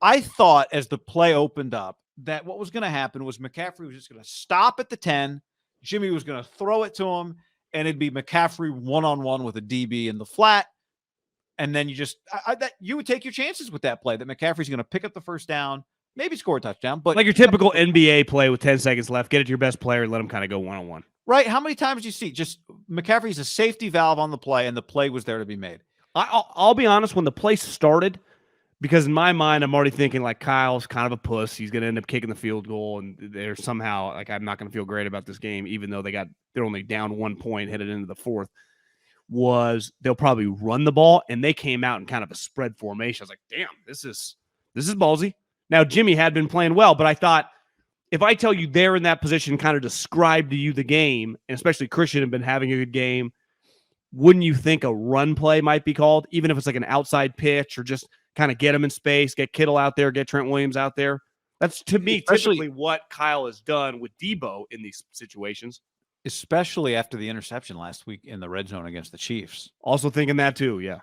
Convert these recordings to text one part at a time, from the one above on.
I thought as the play opened up that what was going to happen was McCaffrey was just going to stop at the 10. Jimmy was going to throw it to him, and it'd be McCaffrey one-on-one with a DB in the flat. And then you would take your chances with that play that McCaffrey's going to pick up the first down, maybe score a touchdown. But like your typical NBA play with 10 seconds left, get it to your best player and let him kind of go one-on-one. Right. How many times do you see just McCaffrey's a safety valve on the play, and the play was there to be made? I'll be honest, when the play started, because in my mind, I'm already thinking like Kyle's kind of a puss. He's going to end up kicking the field goal, and they're somehow like I'm not going to feel great about this game, even though they're only down 1 point headed into the fourth. They'll probably run the ball, and they came out in kind of a spread formation. I was like, damn, this is ballsy. Now Jimmy had been playing well, but I thought if I tell you they're in that position, kind of describe to you the game, and especially Christian had been having a good game, wouldn't you think a run play might be called, even if it's like an outside pitch or just kind of get him in space, get Kittle out there, get Trent Williams out there? That's, to me, typically what Kyle has done with Debo in these situations. Especially after the interception last week in the red zone against the Chiefs. Also thinking that too, yeah.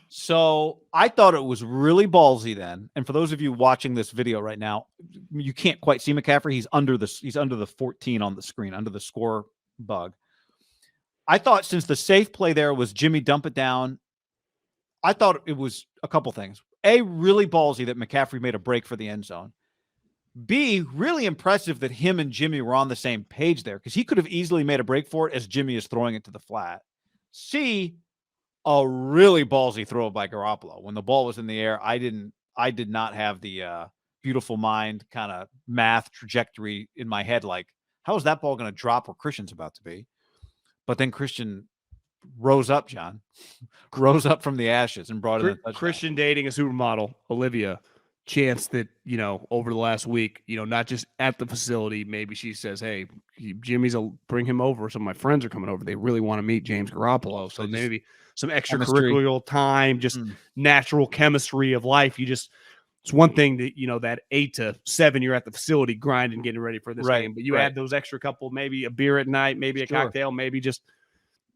So I thought it was really ballsy then. And for those of you watching this video right now, you can't quite see McCaffrey. He's under the 14 on the screen, under the score bug. I thought since the safe play there was Jimmy dump it down, I thought it was a couple things. A, really ballsy that McCaffrey made a break for the end zone. B, really impressive that him and Jimmy were on the same page there, because he could have easily made a break for it as Jimmy is throwing it to the flat. C, a really ballsy throw by Garoppolo. When the ball was in the air, I did not have the beautiful mind kind of math trajectory in my head. Like, how is that ball going to drop where Christian's about to be? But then Christian rose up, John. Rose up from the ashes and brought in a touchdown. Christian dating a supermodel, Olivia. Chance that, over the last week, not just at the facility, maybe she says, hey, Jimmy's bring him over. Some of my friends are coming over. They really want to meet James Garoppolo. So maybe some extracurricular time, just natural chemistry of life. It's one thing that, that 8 to 7, you're at the facility grinding, getting ready for this game. But you add those extra couple, maybe a beer at night, maybe a cocktail, maybe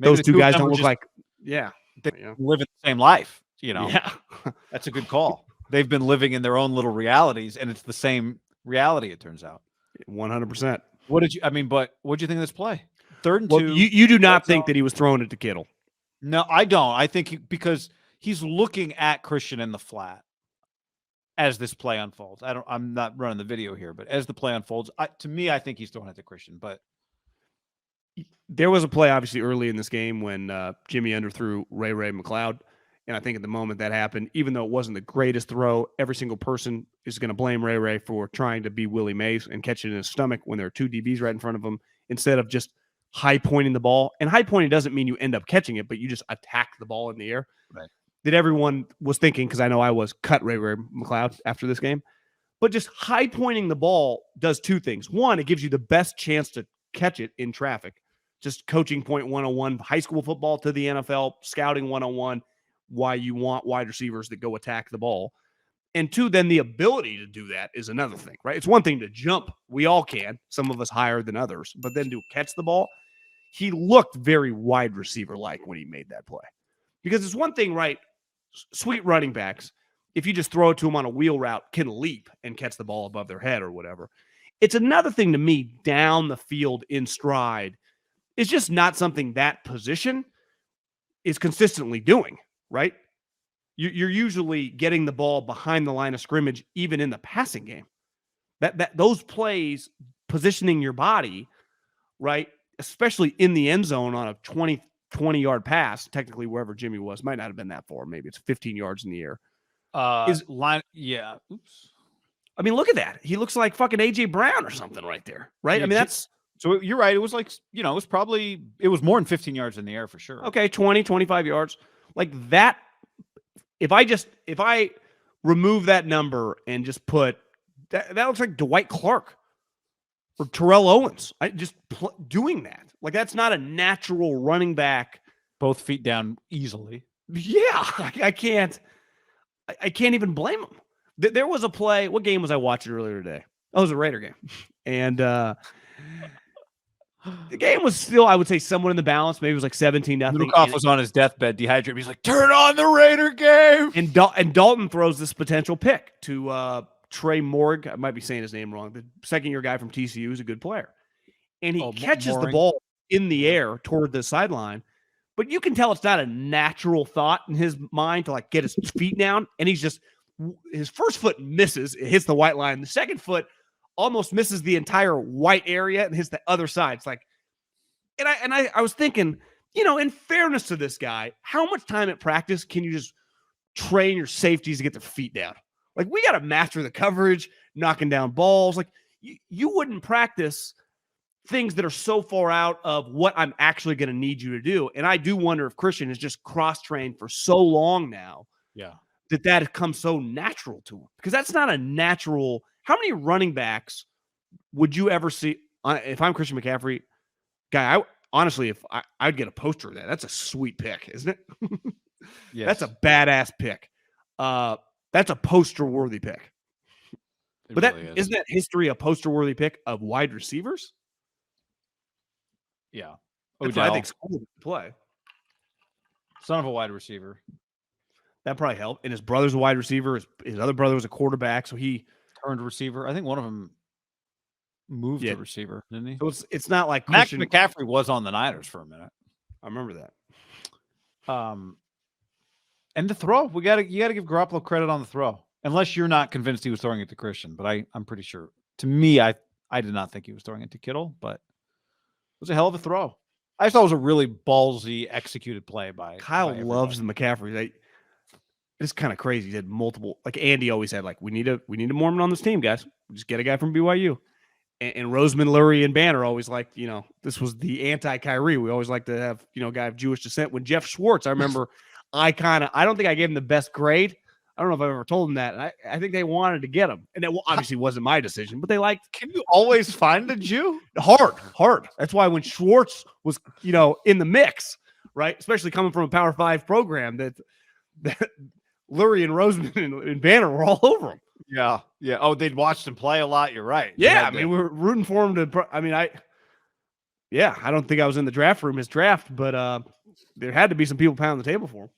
those two guys don't look like, they live in the same life, Yeah. That's a good call. They've been living in their own little realities, and it's the same reality, it turns out. 100%. What did you think of this play? 3rd and 2. You do not think that he was throwing it to Kittle? No, I don't. I think because he's looking at Christian in the flat as this play unfolds. I'm not running the video here, but as the play unfolds, to me, I think he's throwing it to Christian. But there was a play, obviously, early in this game when Jimmy underthrew Ray McCloud. And I think at the moment that happened, even though it wasn't the greatest throw, every single person is going to blame Ray for trying to be Willie Mays and catch it in his stomach when there are 2 DBs right in front of him, instead of just high pointing the ball. And high pointing doesn't mean you end up catching it, but you just attack the ball in the air. Right. That everyone was thinking, because I know I was, cut Ray McCloud after this game. But just high pointing the ball does 2 things. One, it gives you the best chance to catch it in traffic. Just coaching point 101, high school football to the NFL, scouting 101. Why you want wide receivers that go attack the ball. And 2, then the ability to do that is another thing, right? It's one thing to jump. We all can, some of us higher than others, but then to catch the ball, he looked very wide receiver-like when he made that play. Because it's one thing, right? Sweet running backs, if you just throw it to them on a wheel route, can leap and catch the ball above their head or whatever. It's another thing to me, down the field in stride, is just not something that position is consistently doing. Right? You're usually getting the ball behind the line of scrimmage, even in the passing game. That those plays, positioning your body, right, especially in the end zone on a 20-yard pass, technically wherever Jimmy was, might not have been that far. Maybe it's 15 yards in the air. Oops. I mean, look at that. He looks like fucking A.J. Brown or something right there, right? Yeah, I mean, that's... So you're right. It was like, it was more than 15 yards in the air for sure. Okay, 20, 25 yards. Like that, if I remove that number and just put that looks like Dwight Clark or Terrell Owens. Doing that. Like that's not a natural running back. Both feet down easily. Yeah, I can't even blame him. There was a play. What game was I watching earlier today? Oh, it was a Raider game, and The game was still, I would say, somewhat in the balance. Maybe it was like 17-0. McCaffrey was on his deathbed, dehydrated. He's like, "Turn on the Raider game." And Dalton throws this potential pick to Trey Morg. I might be saying his name wrong. The second-year guy from TCU is a good player. And he catches the ball in the air toward the sideline. But you can tell it's not a natural thought in his mind to like get his feet down. And his first foot misses. It hits the white line. The second foot almost misses the entire white area and hits the other side. It's like, and I was thinking, in fairness to this guy, how much time at practice can you just train your safeties to get their feet down? Like, we got to master the coverage, knocking down balls. Like, you wouldn't practice things that are so far out of what I'm actually going to need you to do. And I do wonder if Christian is just cross-trained for so long now. Yeah. That has come so natural to him. Because that's not a natural. How many running backs would you ever see? If I'm Christian McCaffrey, guy, honestly, if I'd get a poster of that. That's a sweet pick, isn't it? Yes. That's a badass pick. That's a poster-worthy pick. But really isn't that history a poster-worthy pick of wide receivers? Yeah. That's what I think's cool to play. Son of a wide receiver. That probably helped. And his brother's a wide receiver. His other brother was a quarterback, so he turned receiver. I think one of them moved to receiver, didn't he? So it's not like Max McCaffrey was on the Niners for a minute. I remember that. And the throw, you got to give Garoppolo credit on the throw, unless you're not convinced he was throwing it to Christian. But I'm pretty sure. To me, I did not think he was throwing it to Kittle, but it was a hell of a throw. I just thought it was a really ballsy executed play by Kyle. Loves the McCaffrey. It's kind of crazy. He had multiple, like Andy always said, like we need a Mormon on this team, guys. Just get a guy from BYU. And Roseman, Lurie, and Banner always like, this was the anti-Kyrie. We always like to have, a guy of Jewish descent. When Jeff Schwartz, I remember, I don't think I gave him the best grade. I don't know if I've ever told him that. And I think they wanted to get him. And it obviously wasn't my decision, but they liked. Can you always find a Jew? Hard. That's why when Schwartz was, in the mix, right? Especially coming from a Power 5 program that Lurie and Roseman and Banner were all over him. Yeah. Yeah. Oh, they'd watched him play a lot. You're right. Yeah. We were rooting for him to, I don't think I was in the draft room, his draft, but there had to be some people pounding the table for him.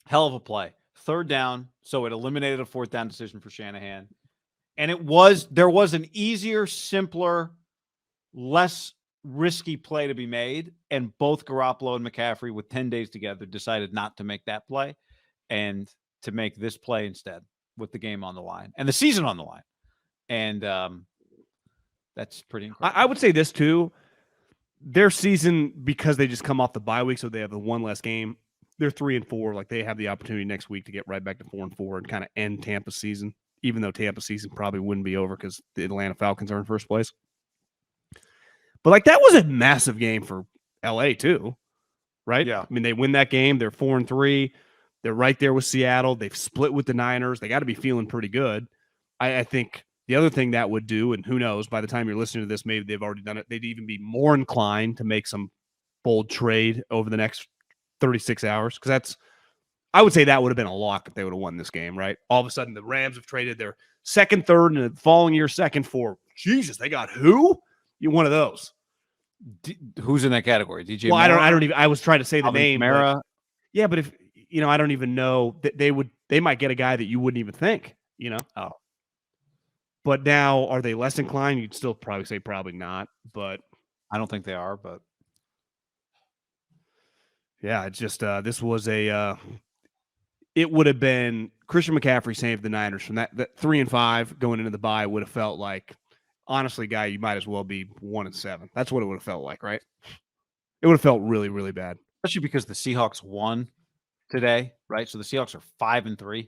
Hell of a play. Third down. So it eliminated a fourth down decision for Shanahan. And there was an easier, simpler, less risky play to be made. And both Garoppolo and McCaffrey, with 10 days together, decided not to make that play and to make this play instead, with the game on the line and the season on the line. And that's pretty incredible. I would say this too. Their season, because they just come off the bye week, so they have the one less game, they're 3-4. Like, they have the opportunity next week to get right back to 4-4 and kind of end Tampa's season, even though Tampa's season probably wouldn't be over because the Atlanta Falcons are in first place. But like, that was a massive game for LA too, right? Yeah. I mean, they win that game. They're 4-3. They're right there with Seattle. They've split with the Niners. They got to be feeling pretty good. I think the other thing that would do, and who knows, by the time you're listening to this, maybe they've already done it, they'd even be more inclined to make some bold trade over the next 36 hours. Because I would say that would have been a lock if they would have won this game, right? All of a sudden, the Rams have traded their second, third, and the following year second for, Jesus, they got who? You're one of those. Who's in that category? DJ Well, Moore? I don't even, I was trying to say the Alvin name. Kamara? But, yeah, but if, I don't even know that they might get a guy that you wouldn't even think, Oh. But now, are they less inclined? You'd still probably say probably not, but I don't think they are, but yeah, it's just this was it would have been Christian McCaffrey saved the Niners from that 3-5 going into the bye would have felt like, honestly, guy, you might as well be 1-7. That's what it would have felt like, right? It would have felt really, really bad. especially because the Seahawks won today, right? So the Seahawks are 5-3.